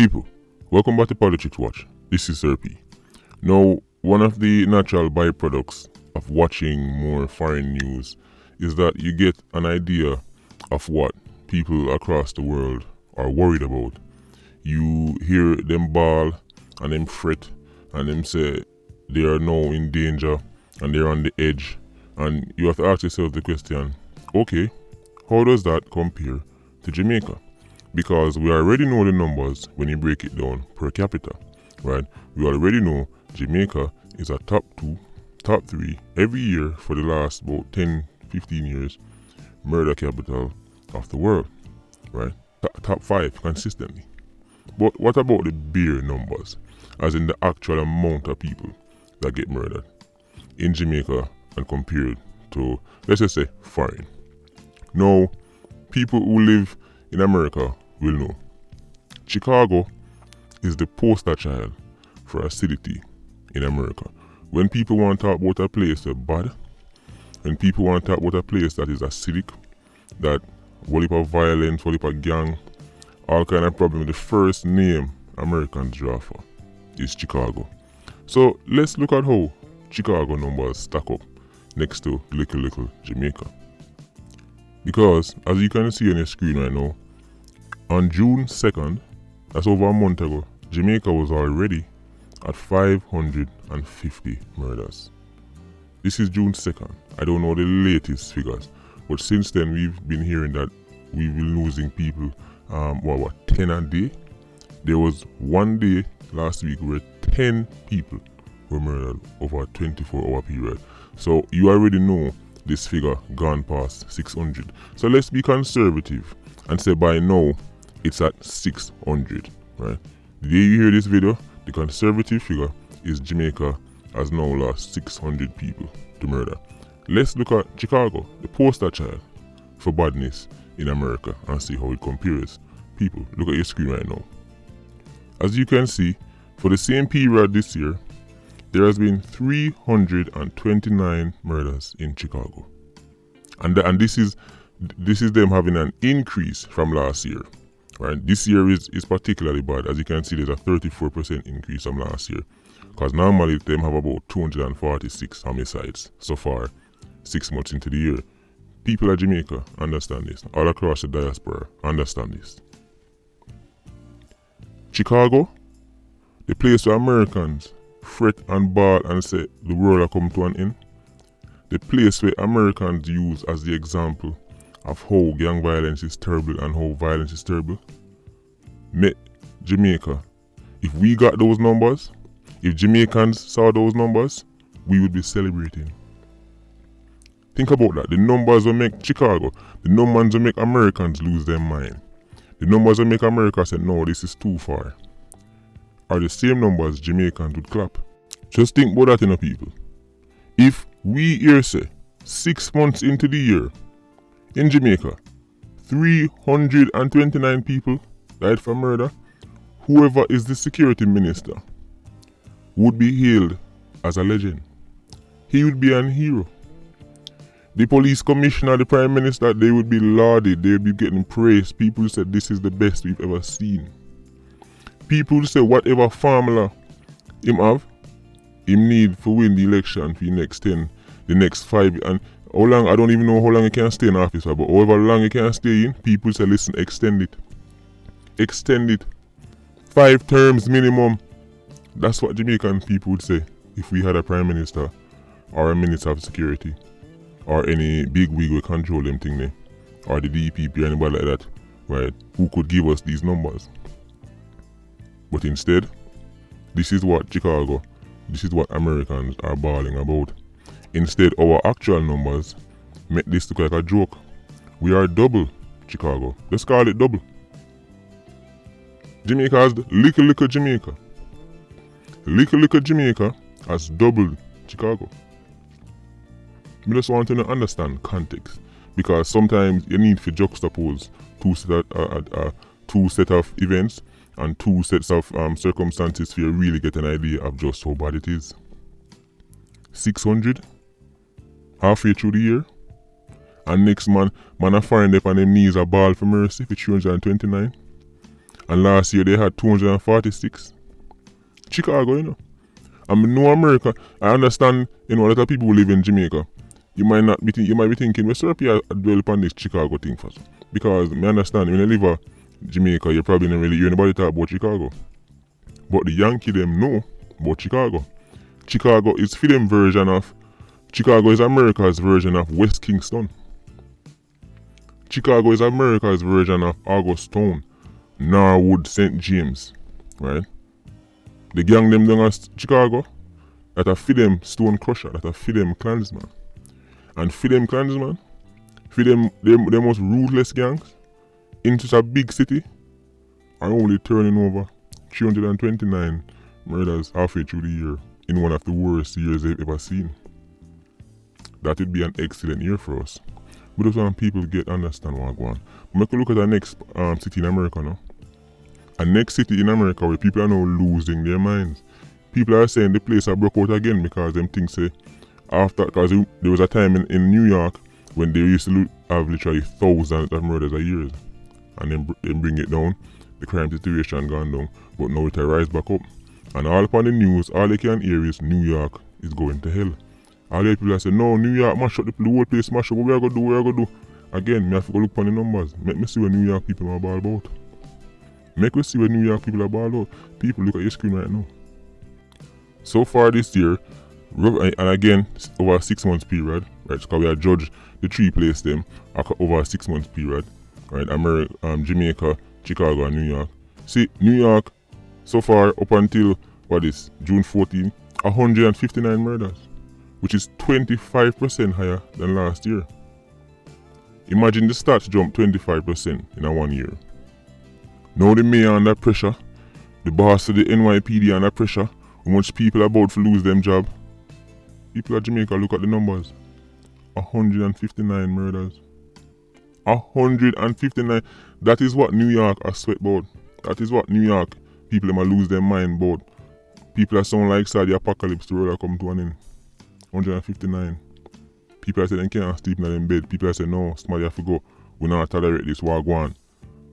People, welcome back to Politics Watch. This is Sir P. Now, one of the natural byproducts of watching more foreign news is that you get an idea of what people across the world are worried about. You hear them bawl and them fret and them say they are now in danger and they're on the edge, and you have to ask yourself the question, okay, how does that compare to Jamaica? Because we already know the numbers when you break it down per capita, right? We already know Jamaica is a top 2, top 3 every year for the last about 10, 15 years murder capital of the world, right? Top 5 consistently. But what about the bare numbers, as in the actual amount of people that get murdered in Jamaica and compared to, let's just say, foreign? Now, people who live in America will know. Chicago is the poster child for acidity in America. When people want to talk about a place that's bad, when people want to talk about a place that is acidic, that whole heap of violence, whole heap of gang, all kind of problems, the first name Americans draw for is Chicago. So let's look at how Chicago numbers stack up next to little Jamaica. Because as you can see on your screen right now, on June 2nd, that's over a month ago, Jamaica was already at 550 murders. This is June 2nd. I don't know the latest figures, but since then we've been hearing that we've been losing people, 10 a day? There was one day last week where 10 people were murdered over a 24-hour period. So you already know this figure gone past 600. So let's be conservative and say by now it's at 600, right? The day you hear this video, the conservative figure is Jamaica has now lost 600 people to murder. Let's look at Chicago, the poster child for badness in America, and see how it compares. People, look at your screen right now. As you can see, for the same period this year, there has been 329 murders in Chicago. And this is them having an increase from last year. Right? This year is particularly bad. As you can see, there's a 34% increase from last year. Because normally them have about 246 homicides so far, 6 months into the year. People of Jamaica understand this. All across the diaspora understand this. Chicago, the place where Americans fret and bawl and say the world has come to an end. The place where Americans use as the example of how gang violence is terrible and how violence is terrible. Jamaica, if we got those numbers, if Jamaicans saw those numbers, we would be celebrating. Think about that. The numbers will make Chicago, the numbers will make Americans lose their mind. The numbers will make America say, no, this is too far. Are the same numbers Jamaicans would clap. Just think about that, people. If we here say 6 months into the year, in Jamaica, 329 people died from murder, whoever is the security minister would be hailed as a legend. He would be an hero. The police commissioner, the prime minister, they would be lauded, they would be getting praise. People said this is the best we've ever seen. People say whatever formula him have, him need for win the election for the next 10, the next 5, and how long, I don't even know how long he can stay in office, but however long he can stay in, people say listen, extend it. Extend it. 5 terms minimum. That's what Jamaican people would say if we had a prime minister or a minister of security or any big wig who control them thing there, or the DPP or anybody like that, right, who could give us these numbers. But instead, this is what Chicago, this is what Americans are bawling about. Instead, our actual numbers make this look like a joke. We are double Chicago. Let's call it double. Jamaica has little Jamaica. Little Jamaica has doubled Chicago. We just want to understand context, because sometimes you need to juxtapose two set of events and two sets of circumstances for you really get an idea of just how bad it is. 600 halfway through the year, and next man a foreign up on them knees a ball for mercy for 329. And last year they had 246. Chicago, you know. I mean, no America. I understand, a lot of people who live in Jamaica. You might be thinking, well, sir, I dwell upon this Chicago thing first. Because I understand, when you live in Jamaica, you probably don't really hear anybody talk about Chicago. But the Yankee them know about Chicago. Chicago is Chicago is America's version of West Kingston. Chicago is America's version of Augustown, Norwood, St. James, right? The gang them down at Chicago, that are for them Stone Crusher, that are for them Klansman. And for them Klansman, for them most ruthless gangs, in such a big city, are only turning over 329 murders halfway through the year in one of the worst years they've ever seen. That would be an excellent year for us. We just want people to understand what's going on. We can look at the next city in America now. A next city in America where people are now losing their minds. People are saying the place broke out again because them things say because there was a time in New York when they used to have literally thousands of murders a year. And then bring it down, the crime situation gone down, but now it rise back up. And all upon the news, all they can hear is New York is going to hell. All the people are saying, no, New York mash up the whole place, mash up, what we are going to do? Again, me have to go look upon the numbers. Make me see what New York people are ball about. Make me see what New York people are ball about. People, look at your screen right now. So far this year, and again, over a 6 months period, right, because we are judged the 3 place them over a 6 months period, right, Jamaica, Chicago and New York. See, New York, so far up until, June 14, 159 murders, which is 25% higher than last year. Imagine the stats jump 25% in a 1 year. Now the mayor under pressure, the boss of the NYPD under pressure, how much people are about to lose them job. People of Jamaica, look at the numbers. 159 murders. 159. That is what New York are sweat about. That is what New York people are lose their mind about. People are sound like the apocalypse, the world are come to an end. 159. People are saying they can't sleep in their bed. People are saying no, somebody have to go. We not tolerate this war go on.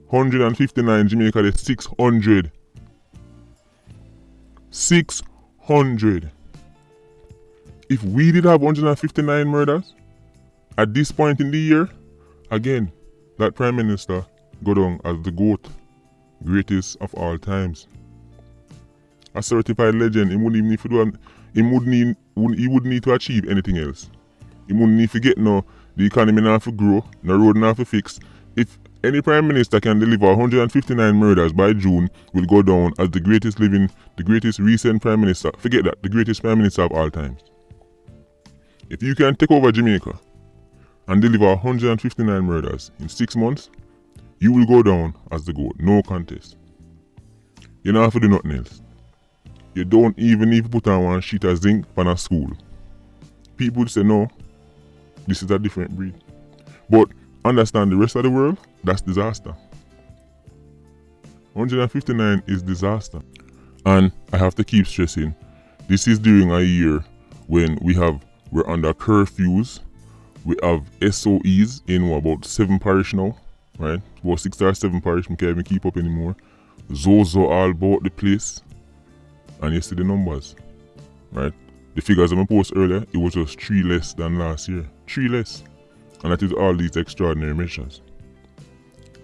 159, Jamaica is 600. 600. If we did have 159 murders at this point in the year, again, that Prime Minister go down as the GOAT, greatest of all times. A certified legend. He wouldn't even need to do. He wouldn't need to achieve anything else. He wouldn't need to get the economy not to grow, no road not to fix. If any Prime Minister can deliver 159 murders by June, will go down as the greatest recent Prime Minister. Forget that, the greatest Prime Minister of all times. If you can take over Jamaica and deliver 159 murders in 6 months, you will go down as the GOAT. No contest. You don't have to do nothing else. You don't even need to put on one sheet of zinc on a school. People would say, no, this is a different breed. But understand the rest of the world, that's disaster. 159 is disaster. And I have to keep stressing, this is during a year when we're under curfews. We have SOEs in about 7 parish now, right? About 6 or 7 parish, we can't even keep up anymore. Zozo all about the place. And you see the numbers, right? The figures I post earlier, it was just 3 less than last year. 3 less. And that is all these extraordinary measures.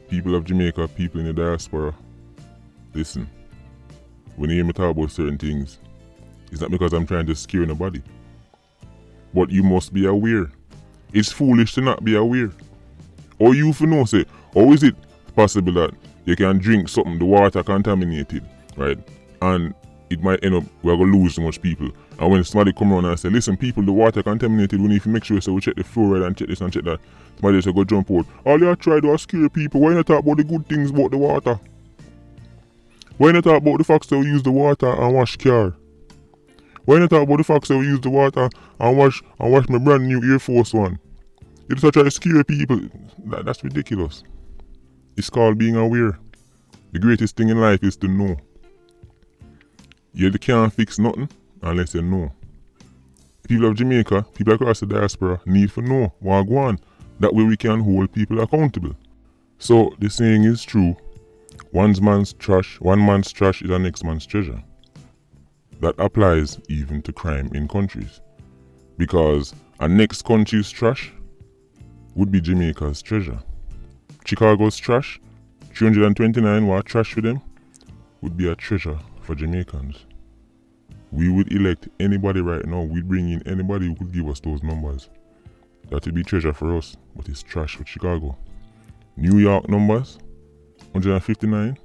People of Jamaica, people in the diaspora, listen. When you hear me talk about certain things, it's not because I'm trying to scare nobody. But you must be aware. It's foolish to not be aware. Or you for know, say, how is it possible that you can drink something, the water contaminated, right? And it might end up, we're going to lose so much people. And when somebody come around and say, listen, people, the water contaminated, we need to make sure, so we check the fluoride and check this and check that. Somebody say, go jump out. All you try to scare people, why not talk about the good things about the water? Why not talk about the fact that we use the water and wash car? Why not talk about the fact that we use the water and wash my brand new Air Force One? You just try to scare people. That's ridiculous. It's called being aware. The greatest thing in life is to know. You can't fix nothing unless you know. People of Jamaica, people across the diaspora need to know what go on. That way we can hold people accountable. So the saying is true. One man's trash is a next man's treasure. That applies even to crime in countries. Because a next country's trash would be Jamaica's treasure. Chicago's trash, 329 what trash for them, would be a treasure for Jamaicans. We would elect anybody right now, we'd bring in anybody who could give us those numbers. That would be treasure for us, but it's trash for Chicago. New York numbers, 159,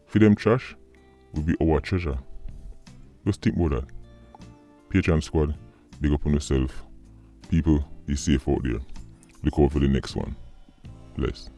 for them trash, would be our treasure. Just think about that. Patreon squad, big up on yourself. People, be safe out there. Look out for the next one. Bless.